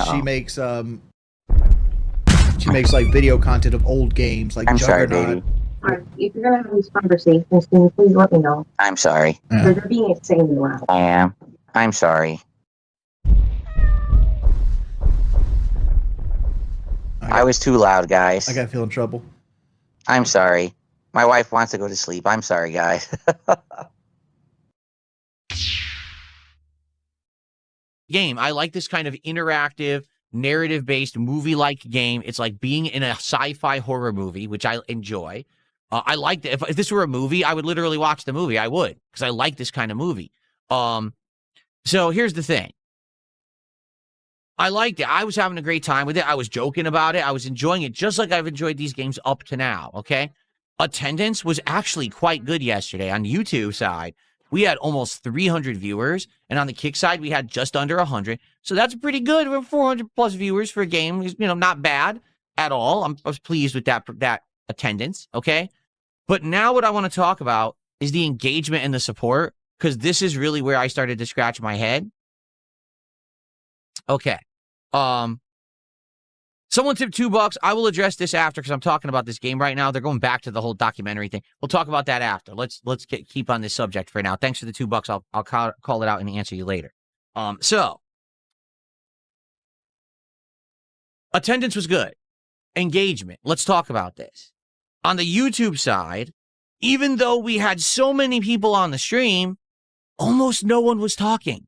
She makes like video content of old games, like I'm sorry, Juggernaut. baby. If you're gonna have these conversations, can you please let me know? I'm sorry. Yeah. They're being insanely loud. I am. I'm sorry. I was too loud, guys. I gotta feel in trouble. I'm sorry. My wife wants to go to sleep. I'm sorry, guys. Game. I like this kind of interactive, narrative-based, movie-like game. It's like being in a sci-fi horror movie, which I enjoy. I like it. If this were a movie, I would literally watch the movie. I would, because I like this kind of movie. So here's the thing. I liked it. I was having a great time with it. I was joking about it. I was enjoying it just like I've enjoyed these games up to now, okay? Attendance was actually quite good yesterday. On the YouTube side, we had almost 300 viewers, and on the Kick side, we had just under 100. So that's pretty good. We're 400-plus viewers for a game. You know, not bad at all. I was pleased with that attendance, okay? But now what I want to talk about is the engagement and the support, because this is really where I started to scratch my head. Okay. Someone tipped $2. I will address this after because I'm talking about this game right now. They're going back to the whole documentary thing. We'll talk about that after. Let's keep on this subject for now. Thanks for the $2. I'll call it out and answer you later. So attendance was good. Engagement. Let's talk about this. On the YouTube side, even though we had so many people on the stream, almost no one was talking.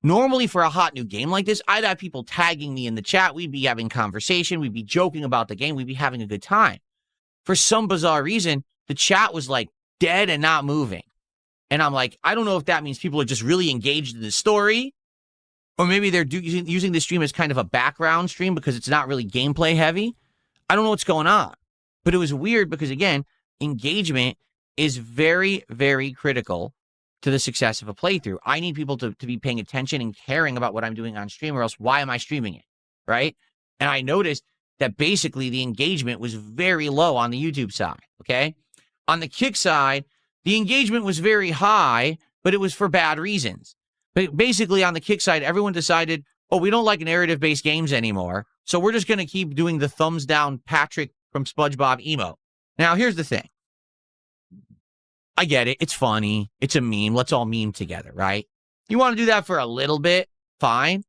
Normally, for a hot new game like this, I'd have people tagging me in the chat. We'd be having conversation. We'd be joking about the game. We'd be having a good time. For some bizarre reason, the chat was like dead and not moving. And I'm like, I don't know if that means people are just really engaged in the story, or maybe they're using the stream as kind of a background stream because it's not really gameplay heavy. I don't know what's going on. But it was weird because, again, engagement is very, very critical to the success of a playthrough. I need people to be paying attention and caring about what I'm doing on stream, or else why am I streaming it, right? And I noticed that basically the engagement was very low on the YouTube side, okay? On the Kick side, the engagement was very high, but it was for bad reasons. But basically on the Kick side, everyone decided, oh, we don't like narrative-based games anymore, so we're just going to keep doing the thumbs down Patrick from SpongeBob emote. Now, here's the thing. I get it. It's funny. It's a meme. Let's all meme together, right? You want to do that for a little bit? Fine.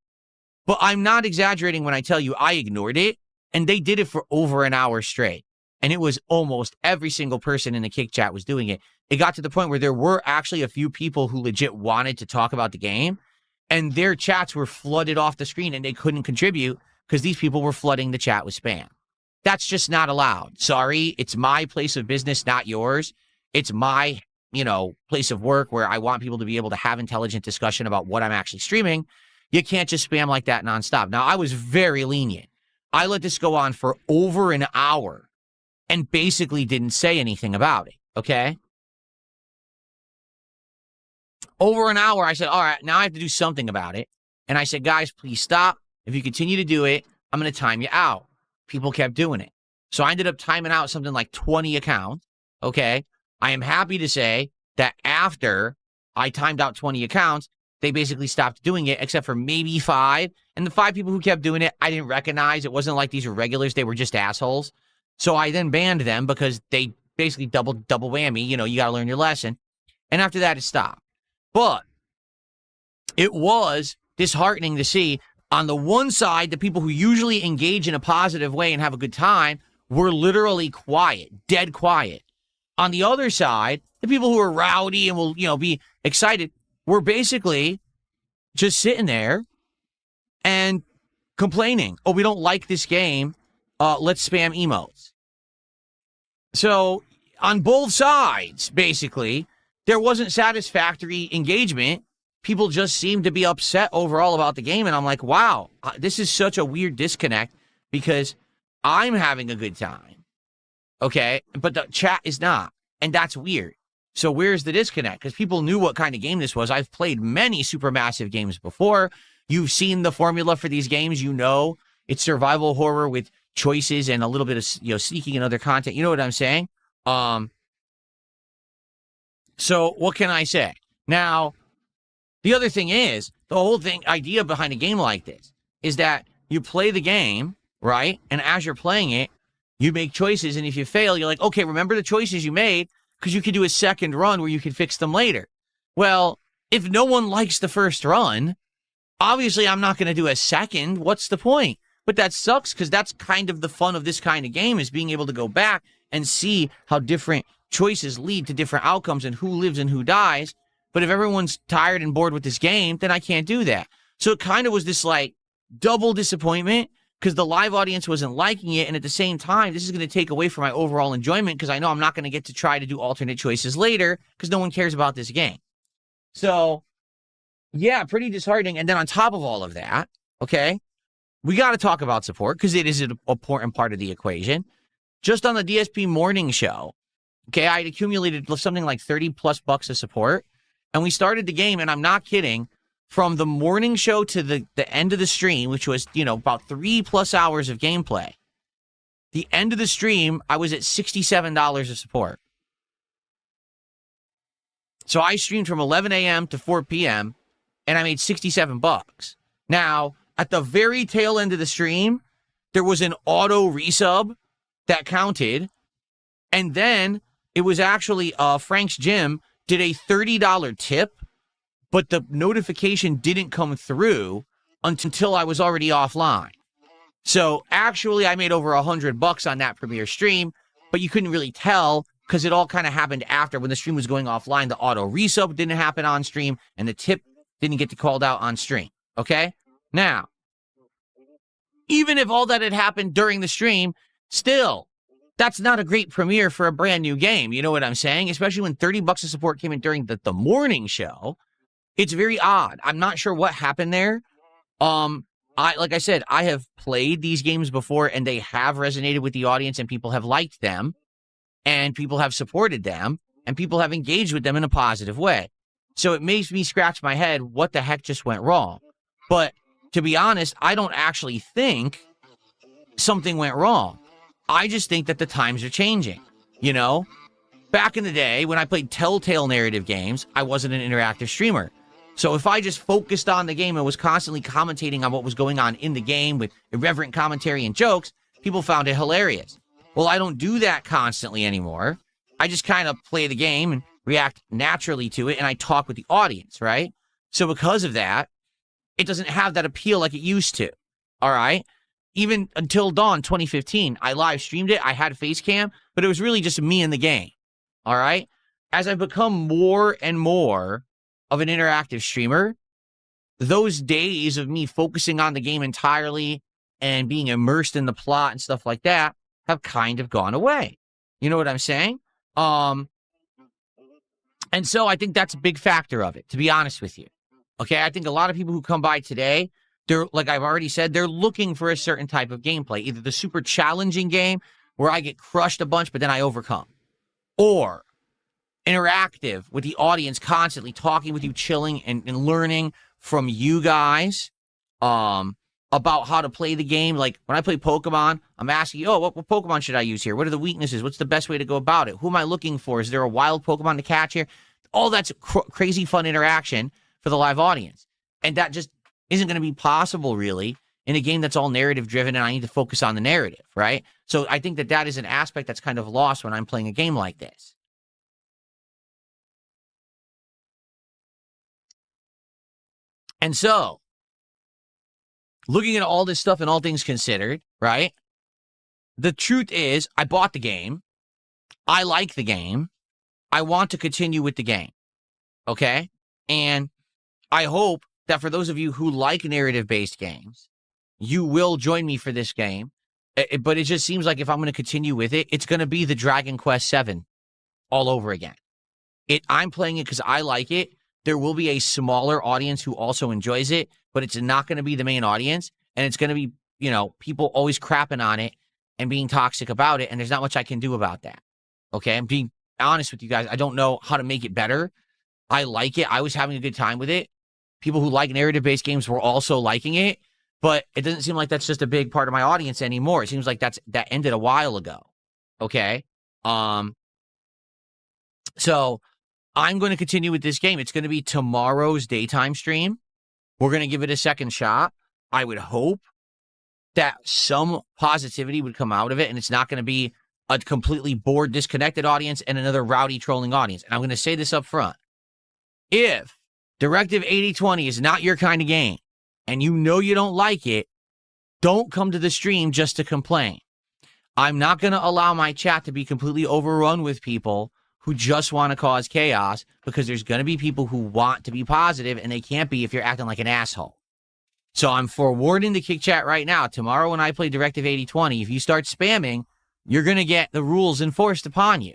But I'm not exaggerating when I tell you I ignored it, and they did it for over an hour straight. And it was almost every single person in the Kick chat was doing it. It got to the point where there were actually a few people who legit wanted to talk about the game, and their chats were flooded off the screen, and they couldn't contribute because these people were flooding the chat with spam. That's just not allowed. Sorry. It's my place of business, not yours. It's my, place of work where I want people to be able to have intelligent discussion about what I'm actually streaming. You can't just spam like that nonstop. Now, I was very lenient. I let this go on for over an hour and basically didn't say anything about it, okay? Over an hour, I said, all right, now I have to do something about it. And I said, guys, please stop. If you continue to do it, I'm going to time you out. People kept doing it. So I ended up timing out something like 20 accounts, okay? I am happy to say that after I timed out 20 accounts, they basically stopped doing it, except for maybe 5. And the 5 people who kept doing it, I didn't recognize. It wasn't like these were regulars. They were just assholes. So I then banned them because they basically double whammy. You got to learn your lesson. And after that, it stopped. But it was disheartening to see on the one side, the people who usually engage in a positive way and have a good time were literally quiet, dead quiet. On the other side, the people who are rowdy and will, be excited were basically just sitting there and complaining. Oh, we don't like this game. Let's spam emotes. So on both sides, basically, there wasn't satisfactory engagement. People just seemed to be upset overall about the game. And I'm like, wow, this is such a weird disconnect because I'm having a good time. Okay, but the chat is not, and that's weird. So where's the disconnect? Because people knew what kind of game this was. I've played many Supermassive games before. You've seen the formula for these games. It's survival horror with choices and a little bit of sneaking and other content. You know what I'm saying? So what can I say? Now, the other thing is, the whole idea behind a game like this is that you play the game, right? And as you're playing it, you make choices. And if you fail, you're like, okay, remember the choices you made because you could do a second run where you could fix them later. Well, if no one likes the first run, obviously I'm not going to do a second. What's the point? But that sucks because that's kind of the fun of this kind of game is being able to go back and see how different choices lead to different outcomes and who lives and who dies. But if everyone's tired and bored with this game, then I can't do that. So it kind of was this like double disappointment because the live audience wasn't liking it. And at the same time, this is going to take away from my overall enjoyment because I know I'm not going to get to try to do alternate choices later because no one cares about this game. So, yeah, pretty disheartening. And then on top of all of that, okay, we got to talk about support because it is an important part of the equation. Just on the DSP morning show, okay, I had accumulated something like 30 plus bucks of support. And we started the game, and I'm not kidding, from the morning show to the end of the stream, which was, about 3+ hours of gameplay. The end of the stream, I was at $67 of support. So I streamed from 11 a.m. to 4 p.m., and I made $67. Now, at the very tail end of the stream, there was an auto resub that counted, and then it was actually Frank's Gym did a $30 tip, but the notification didn't come through until I was already offline. So actually, I made over $100 on that premiere stream, but you couldn't really tell because it all kind of happened after when the stream was going offline. The auto resub didn't happen on stream, and the tip didn't get called out on stream. Okay? Now, even if all that had happened during the stream, still, that's not a great premiere for a brand new game. You know what I'm saying? Especially when $30 of support came in during the morning show. It's very odd. I'm not sure what happened there. Like I said, I have played these games before and they have resonated with the audience and people have liked them and people have supported them and people have engaged with them in a positive way. So it makes me scratch my head. What the heck just went wrong? But to be honest, I don't actually think something went wrong. I just think that the times are changing, Back in the day, when I played Telltale narrative games, I wasn't an interactive streamer. So if I just focused on the game and was constantly commentating on what was going on in the game with irreverent commentary and jokes, people found it hilarious. Well, I don't do that constantly anymore. I just kind of play the game and react naturally to it, and I talk with the audience, right? So because of that, it doesn't have that appeal like it used to, all right? Even until Dawn 2015, I live streamed it. I had a face cam, but it was really just me in the game. All right. As I've become more and more of an interactive streamer, those days of me focusing on the game entirely and being immersed in the plot and stuff like that have kind of gone away. You know what I'm saying? And so I think that's a big factor of it, to be honest with you. Okay. I think a lot of people who come by today, they're, like I've already said, they're looking for a certain type of gameplay, either the super challenging game where I get crushed a bunch, but then I overcome, or interactive with the audience, constantly talking with you, chilling and learning from you guys about how to play the game. Like when I play Pokemon, I'm asking you, what Pokemon should I use here? What are the weaknesses? What's the best way to go about it? Who am I looking for? Is there a wild Pokemon to catch here? All that's crazy fun interaction for the live audience. And that just isn't going to be possible, really, in a game that's all narrative-driven, and I need to focus on the narrative, right? So I think that is an aspect that's kind of lost when I'm playing a game like this. And so, looking at all this stuff and all things considered, right? The truth is, I bought the game. I like the game. I want to continue with the game, okay? And I hope that for those of you who like narrative-based games, you will join me for this game. But it just seems like if I'm going to continue with it, it's going to be the Dragon Quest VII all over again. I'm playing it because I like it. There will be a smaller audience who also enjoys it, but it's not going to be the main audience. And it's going to be, people always crapping on it and being toxic about it. And there's not much I can do about that. Okay? I'm being honest with you guys. I don't know how to make it better. I like it. I was having a good time with it. People who like narrative-based games were also liking it, but it doesn't seem like that's just a big part of my audience anymore. It seems like that ended a while ago. Okay? So I'm going to continue with this game. It's going to be tomorrow's daytime stream. We're going to give it a second shot. I would hope that some positivity would come out of it, and it's not going to be a completely bored, disconnected audience and another rowdy, trolling audience. And I'm going to say this up front. If Directive 8020 is not your kind of game, and you know you don't like it, don't come to the stream just to complain. I'm not going to allow my chat to be completely overrun with people who just want to cause chaos, because there's going to be people who want to be positive, and they can't be if you're acting like an asshole. So I'm forewarning the Kick Chat right now. Tomorrow when I play Directive 8020, if you start spamming, you're going to get the rules enforced upon you.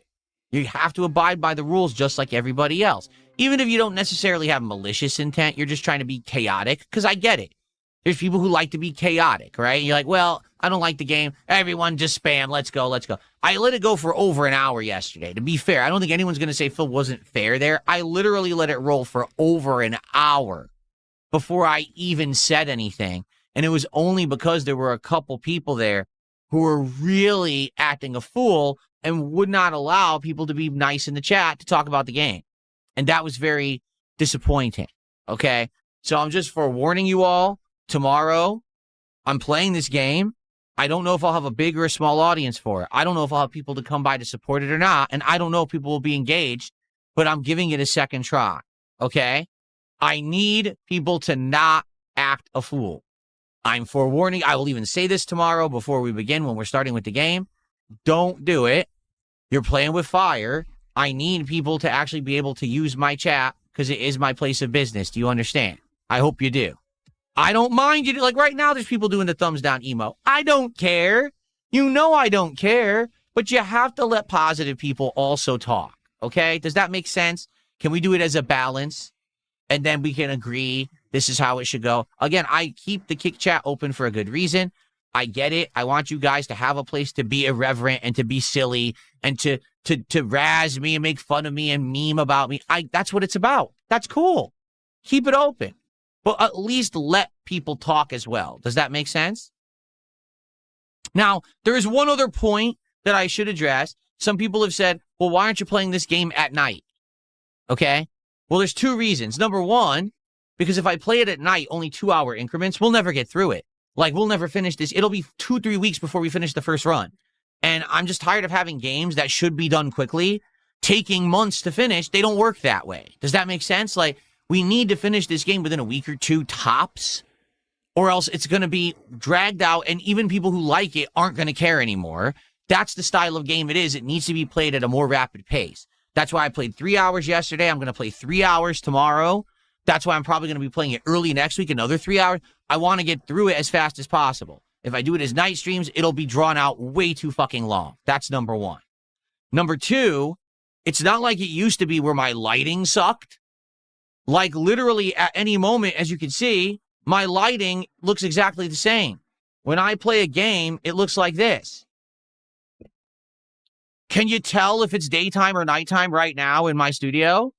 You have to abide by the rules just like everybody else. Even if you don't necessarily have malicious intent, you're just trying to be chaotic, because I get it. There's people who like to be chaotic, right? And you're like, well, I don't like the game. Everyone just spam. Let's go. Let's go. I let it go for over an hour yesterday. To be fair, I don't think anyone's going to say Phil wasn't fair there. I literally let it roll for over an hour before I even said anything. And it was only because there were a couple people there who were really acting a fool and would not allow people to be nice in the chat to talk about the game. And that was very disappointing. Okay. So I'm just forewarning you all. Tomorrow, I'm playing this game. I don't know if I'll have a big or a small audience for it. I don't know if I'll have people to come by to support it or not. And I don't know if people will be engaged, but I'm giving it a second try. Okay? I need people to not act a fool. I'm forewarning. I will even say this tomorrow before we begin when we're starting with the game. Don't do it. You're playing with fire. I need people to actually be able to use my chat because it is my place of business. Do you understand? I hope you do. I don't mind you. Like right now, there's people doing the thumbs down emo. I don't care. You know I don't care. But you have to let positive people also talk. Okay? Does that make sense? Can we do it as a balance? And then we can agree this is how it should go. Again, I keep the Kick Chat open for a good reason. I get it. I want you guys to have a place to be irreverent and to be silly and to razz me and make fun of me and meme about me. That's what it's about. That's cool. Keep it open. But at least let people talk as well. Does that make sense? Now, there is one other point that I should address. Some people have said, well, why aren't you playing this game at night? Okay? Well, there's two reasons. Number one, because if I play it at night, only 2-hour increments, we'll never get through it. Like, we'll never finish this. It'll be 2-3 weeks before we finish the first run. And I'm just tired of having games that should be done quickly, taking months to finish. They don't work that way. Does that make sense? Like, we need to finish this game within a week or two tops, or else it's going to be dragged out, and even people who like it aren't going to care anymore. That's the style of game it is. It needs to be played at a more rapid pace. That's why I played 3 hours yesterday. I'm going to play 3 hours tomorrow. That's why I'm probably going to be playing it early next week, another 3 hours. I want to get through it as fast as possible. If I do it as night streams, it'll be drawn out way too fucking long. That's number one. Number two, it's not like it used to be where my lighting sucked. Like literally at any moment, as you can see, my lighting looks exactly the same. When I play a game, it looks like this. Can you tell if it's daytime or nighttime right now in my studio?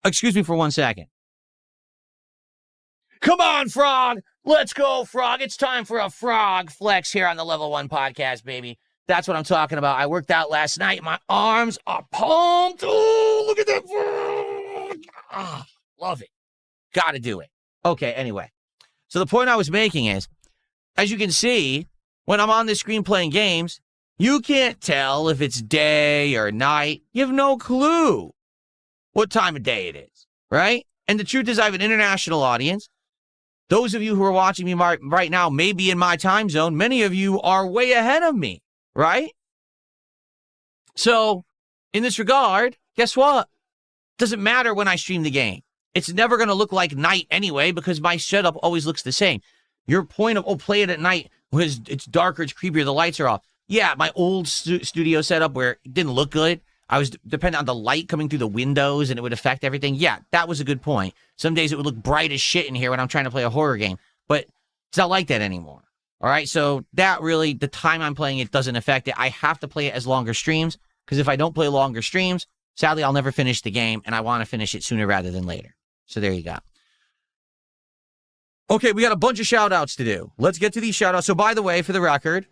Excuse me for 1 second. Come on, Frog. Let's go, Frog. It's time for a Frog Flex here on the Level 1 podcast, baby. That's what I'm talking about. I worked out last night. My arms are pumped. Oh, look at that. Ah, love it. Got to do it. Okay, anyway. So the point I was making is, as you can see, when I'm on this screen playing games, you can't tell if it's day or night. You have no clue what time of day it is, right? And the truth is, I have an international audience. Those of you who are watching me right now may be in my time zone. Many of you are way ahead of me, right? So, in this regard, guess what? Doesn't matter when I stream the game. It's never going to look like night anyway because my setup always looks the same. Your point of, play it at night because it's darker, it's creepier, the lights are off. Yeah, my old studio setup where it didn't look good. I was dependent on the light coming through the windows and it would affect everything. Yeah, that was a good point. Some days it would look bright as shit in here when I'm trying to play a horror game, but it's not like that anymore. All right, so that really, the time I'm playing it doesn't affect it. I have to play it as longer streams because if I don't play longer streams, sadly, I'll never finish the game, and I want to finish it sooner rather than later. So there you go. Okay, we got a bunch of shout-outs to do. Let's get to these shout-outs. So by the way, for the record,